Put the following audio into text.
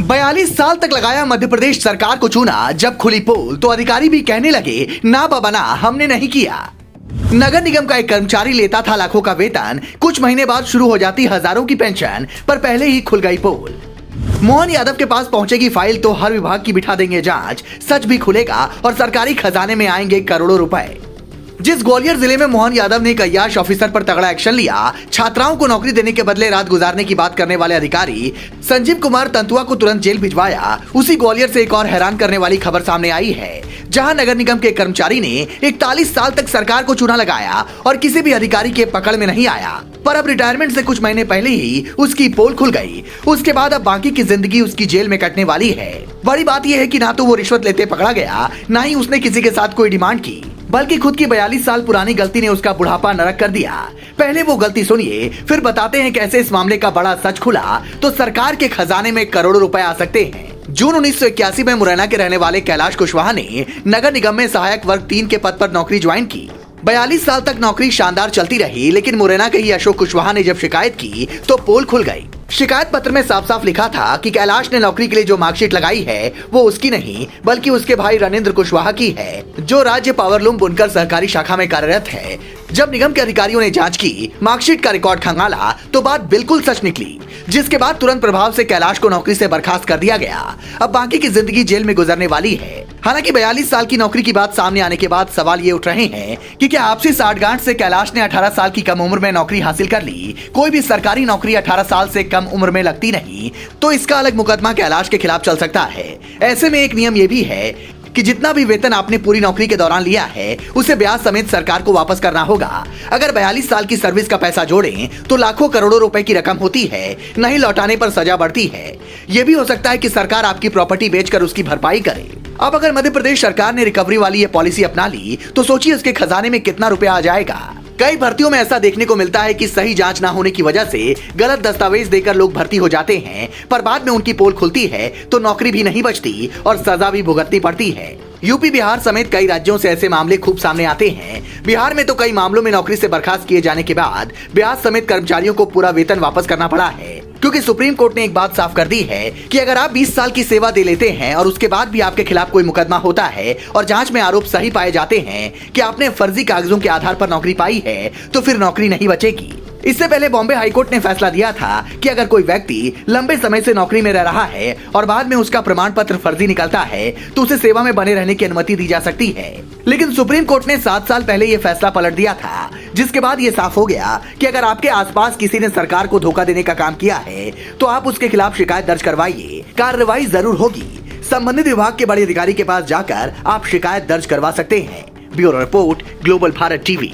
42 साल तक लगाया मध्य प्रदेश सरकार को चूना, जब खुली पोल तो अधिकारी भी कहने लगे ना बाबा ना, हमने नहीं किया। नगर निगम का एक कर्मचारी लेता था लाखों का वेतन, कुछ महीने बाद शुरू हो जाती हजारों की पेंशन, पर पहले ही खुल गई पोल। मोहन यादव के पास पहुंचेगी फाइल तो हर विभाग की बिठा देंगे जांच, सच भी खुलेगा और सरकारी खजाने में आएंगे करोड़ों रुपए। जिस ग्वालियर जिले में मोहन यादव ने एक अय्याश ऑफिसर पर तगड़ा एक्शन लिया, छात्राओं को नौकरी देने के बदले रात गुजारने की बात करने वाले अधिकारी संजीव कुमार तंतुआ को तुरंत जेल भिजवाया, उसी ग्वालियर से एक और हैरान करने वाली खबर सामने आई है, जहां नगर निगम के कर्मचारी ने 41 साल तक सरकार को चूना लगाया और किसी भी अधिकारी के पकड़ में नहीं आया। पर अब रिटायरमेंट से कुछ महीने पहले ही उसकी पोल खुल गई। उसके बाद अब बाकी की जिंदगी उसकी जेल में कटने वाली है। बड़ी बात यह है कि ना तो वो रिश्वत लेते पकड़ा गया, ना ही उसने किसी के साथ कोई डिमांड की, बल्कि खुद की 42 साल पुरानी गलती ने उसका बुढ़ापा नरक कर दिया। पहले वो गलती सुनिए, फिर बताते हैं कैसे इस मामले का बड़ा सच खुला तो सरकार के खजाने में करोड़ों रुपए आ सकते हैं। जून 1981 में मुरैना के रहने वाले कैलाश कुशवाहा ने नगर निगम में सहायक वर्ग 3 के पद पर नौकरी ज्वाइन की। 42 साल तक नौकरी शानदार चलती रही, लेकिन मुरैना के ही अशोक कुशवाहा ने जब शिकायत की तो पोल खुल गई। शिकायत पत्र में साफ साफ लिखा था कि कैलाश ने नौकरी के लिए जो मार्कशीट लगाई है वो उसकी नहीं बल्कि उसके भाई रणेंद्र कुशवाहा की है, जो राज्य पावरलूम बुनकर सहकारी शाखा में कार्यरत है। जब निगम के अधिकारियों ने जांच की, मार्कशीट का रिकॉर्ड खंगाला तो बात बिल्कुल सच निकली, जिसके बाद तुरंत प्रभाव से कैलाश को नौकरी से बर्खास्त कर दिया गया। अब बाकी की जिंदगी जेल में गुजरने वाली है। हालांकि 42 साल की नौकरी की बात सामने आने के बाद सवाल ये उठ रहे हैं कि क्या आपसी साठगांठ से कैलाश ने 18 साल की कम उम्र में नौकरी हासिल कर ली? कोई भी सरकारी नौकरी 18 साल से कम उम्र में लगती नहीं, तो इसका अलग मुकदमा कैलाश के खिलाफ चल सकता है। ऐसे में एक नियम ये भी है कि जितना भी वेतन आपने पूरी नौकरी के दौरान लिया है उसे ब्याज समेत सरकार को वापस करना होगा। अगर 42 साल की सर्विस का पैसा जोड़ें तो लाखों करोड़ों रुपए की रकम होती है, नहीं लौटाने पर सजा बढ़ती है। यह भी हो सकता है कि सरकार आपकी प्रॉपर्टी बेचकर उसकी भरपाई करे। अब अगर मध्य प्रदेश सरकार ने रिकवरी वाली ये पॉलिसी अपना ली तो सोचिए उसके खजाने में कितना रुपया आ जाएगा। कई भर्तियों में ऐसा देखने को मिलता है कि सही जांच ना होने की वजह से गलत दस्तावेज देकर लोग भर्ती हो जाते हैं, पर बाद में उनकी पोल खुलती है तो नौकरी भी नहीं बचती और सजा भी भुगतनी पड़ती है। यूपी, बिहार समेत कई राज्यों से ऐसे मामले खूब सामने आते हैं। बिहार में तो कई मामलों में नौकरी से बर्खास्त किए जाने के बाद ब्याज समेत कर्मचारियों को पूरा वेतन वापस करना पड़ा है, क्योंकि सुप्रीम कोर्ट ने एक बात साफ कर दी है कि अगर आप 20 साल की सेवा दे लेते हैं और उसके बाद भी आपके खिलाफ कोई मुकदमा होता है और जांच में आरोप सही पाए जाते हैं कि आपने फर्जी कागजों के आधार पर नौकरी पाई है, तो फिर नौकरी नहीं बचेगी। इससे पहले बॉम्बे हाईकोर्ट ने फैसला दिया था कि अगर कोई व्यक्ति लंबे समय से नौकरी में रह रहा है और बाद में उसका प्रमाण पत्र फर्जी निकलता है तो उसे सेवा में बने रहने की अनुमति दी जा सकती है। लेकिन सुप्रीम कोर्ट ने 7 साल पहले ये फैसला पलट दिया था, जिसके बाद ये साफ हो गया कि अगर आपके आसपास किसी ने सरकार को धोखा देने का काम किया है तो आप उसके खिलाफ शिकायत दर्ज करवाइए, कार्रवाई जरूर होगी। संबंधित विभाग के बड़े अधिकारी के पास जाकर आप शिकायत दर्ज करवा सकते हैं। Bureau report, global Bharat TV.